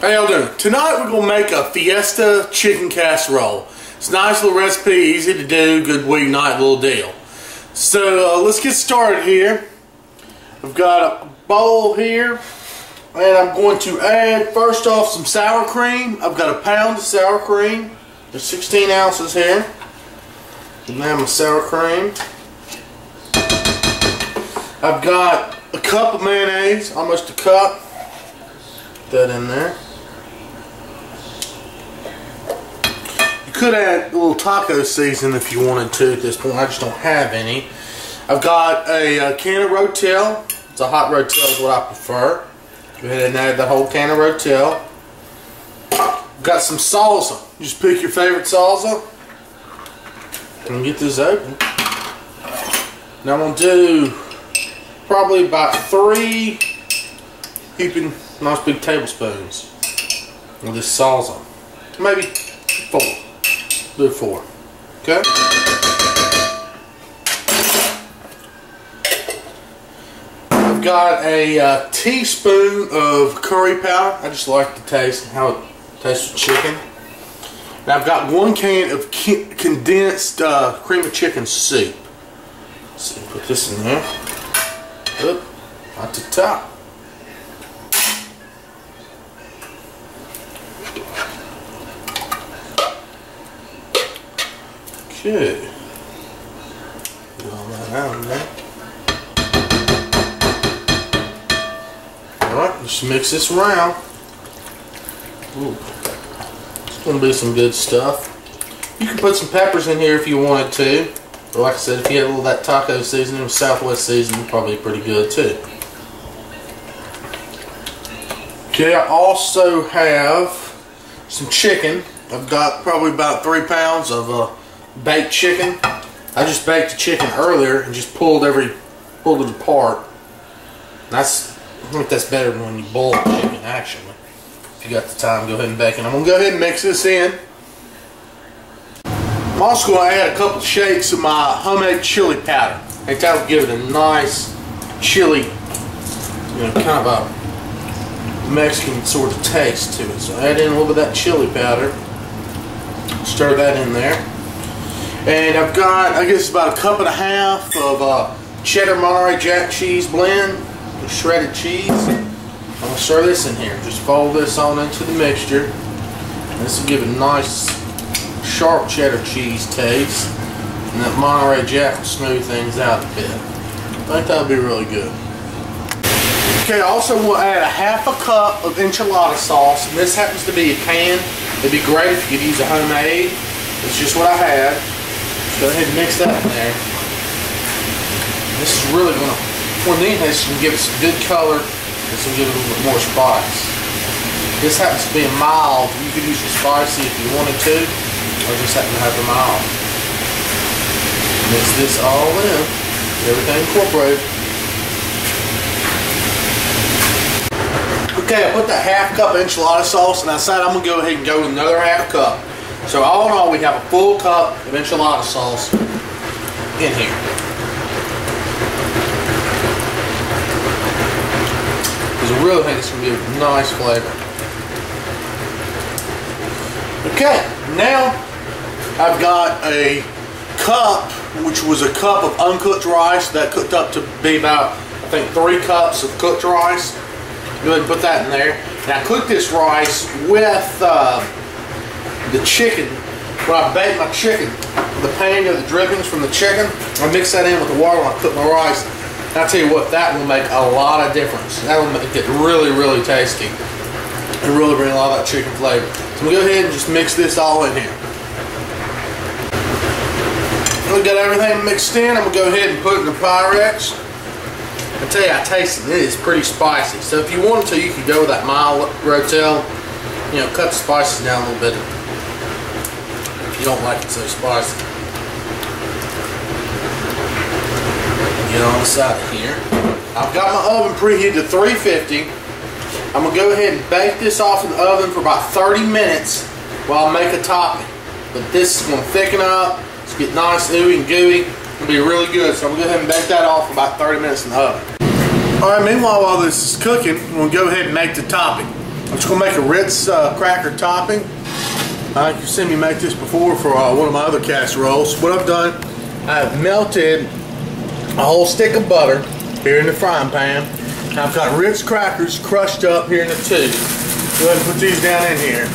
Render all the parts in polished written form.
How y'all doing? Tonight we're going to make a Fiesta Chicken Casserole. It's a nice little recipe, easy to do, good weeknight little deal. So let's get started here. I've got a bowl here, and I'm going to add first off some sour cream. I've got a pound of sour cream. There's 16 ounces here. And now my sour cream. I've got a cup of mayonnaise, almost a cup. Put that in there. You could add a little taco seasoning if you wanted to at this point. I just don't have any. I've got a can of Rotel. It's a hot Rotel is what I prefer. Go ahead and add the whole can of Rotel. I've got some salsa. Just pick your favorite salsa. And get this open. Now I'm going to do probably about 3 heaping nice big tablespoons of this salsa. Maybe 4. Do 4. Okay? I've got a teaspoon of curry powder. I just like the taste, how it tastes with chicken. And I've got 1 can of condensed cream of chicken soup. So put this in there. Up at the top. Okay. Get all that out in there. Alright, just mix this around. Ooh. It's going to be some good stuff. You can put some peppers in here if you wanted to. But like I said, if you had a little of that taco seasoning or Southwest seasoning, probably pretty good too. Okay, I also have some chicken. I've got probably about 3 pounds of baked chicken. I just baked the chicken earlier and just pulled it apart. I think that's better than when you boil the chicken, actually. If you got the time, go ahead and bake it. I'm going to go ahead and mix this in. I'm also going to add a couple shakes of my homemade chili powder. I think that will give it a nice chili, kind of a Mexican sort of taste to it. So add in a little bit of that chili powder. Stir that in there. And I've got, I guess, about 1.5 cups of cheddar Monterey Jack cheese blend, with shredded cheese. I'm going to stir this in here. Just fold this on into the mixture. And this will give a nice sharp cheddar cheese taste, and that Monterey Jack will smooth things out a bit. I think that'll be really good. Okay, I also will add a 1/2 cup of enchilada sauce, and this happens to be a can. It'd be great if you could use a homemade. It's just what I had. Just go ahead and mix that in there. This is really going to, when this can give it some good color, this will give it a little bit more spice. This happens to be a mild. You could use your spicy if you wanted to. I just happen to have them all. Mix this all in. Get everything incorporated. Okay, I put that 1/2 cup of enchilada sauce, and I decided I'm going to go ahead and go with another 1/2 cup. So all in all, we have a full cup of enchilada sauce in here. Because I really think it's going to be a nice flavor. Okay, now I've got a cup, which was a cup of uncooked rice that cooked up to be about, I think, 3 cups of cooked rice. Go ahead and put that in there. Now cook this rice with the chicken. When I bake my chicken, the pan of the drippings from the chicken, I mix that in with the water when I cook my rice. And I'll tell you what, that will make a lot of difference. That will make it really, really tasty. And really bring a lot of that chicken flavor. So I'm going to go ahead and just mix this all in here. We got everything mixed in. I'm going to go ahead and put it in the Pyrex. I tell you, I tasted it. It's pretty spicy. So if you wanted to, you could go with that mild Rotel. Cut the spices down a little bit if you don't like it so spicy. Get on the side of here. I've got my oven preheated to 350. I'm going to go ahead and bake this off in the oven for about 30 minutes while I make a topping. But this is going to thicken up. It's get nice, ooey and gooey. It'll be really good. So I'm going to go ahead and bake that off for about 30 minutes in the oven. Alright, meanwhile while this is cooking, I'm going to go ahead and make the topping. I'm just going to make a Ritz cracker topping. You've seen me make this before for one of my other casseroles. What I've done, I've melted a whole stick of butter here in the frying pan. I've got Ritz crackers crushed up here in the tube. Go ahead and put these down in here.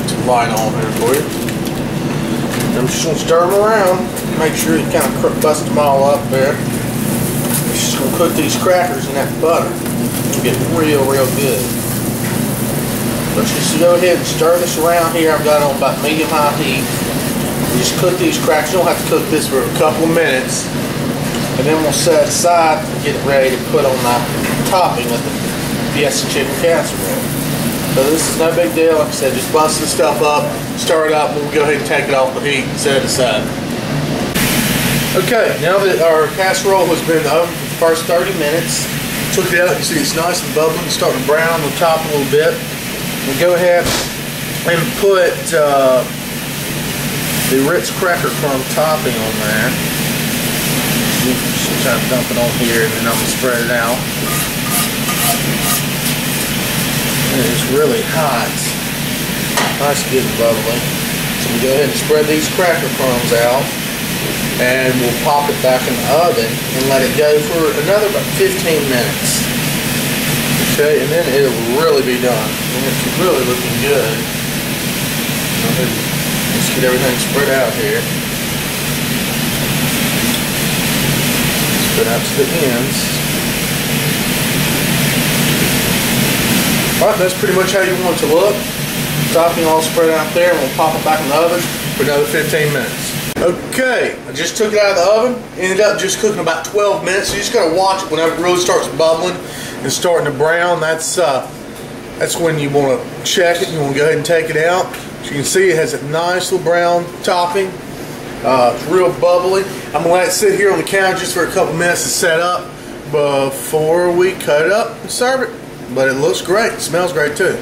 Put some light on here for you. I'm just going to stir them around. Make sure you kind of bust them all up there. Just going to cook these crackers in that butter. Get real good. Let's just go ahead and stir this around here. I've got it on about medium-high heat. Just cook these crackers. You don't have to cook this for a couple of minutes. And then we'll set it aside and get it ready to put on my topping of the Fiesta Chicken Casserole. So this is no big deal. Like I said, just bust this stuff up, stir it up, and we'll go ahead and take it off the heat and set it aside. Okay, now that our casserole has been in the oven for the first 30 minutes, took it out, you see it's nice and bubbling, starting to brown on the top a little bit. We'll go ahead and put the Ritz cracker crumb topping on there. Just try to dump it on here and then I'm going to spread it out. And it's really hot. Nice, good and bubbly. So we go ahead and spread these cracker crumbs out. And we'll pop it back in the oven and let it go for another about 15 minutes. Okay, and then it'll really be done. And it's really looking good. Let's get everything spread out here. Spread out to the ends. Alright, that's pretty much how you want it to look. Topping all spread out there, and we'll pop it back in the oven for another 15 minutes. Okay, I just took it out of the oven. Ended up just cooking about 12 minutes. So you just gotta watch it whenever it really starts bubbling and starting to brown. That's when you want to check it. You want to go ahead and take it out. As you can see, it has a nice little brown topping. It's real bubbly. I'm gonna let it sit here on the counter just for a couple minutes to set up before we cut it up and serve it. But it looks great. It smells great too.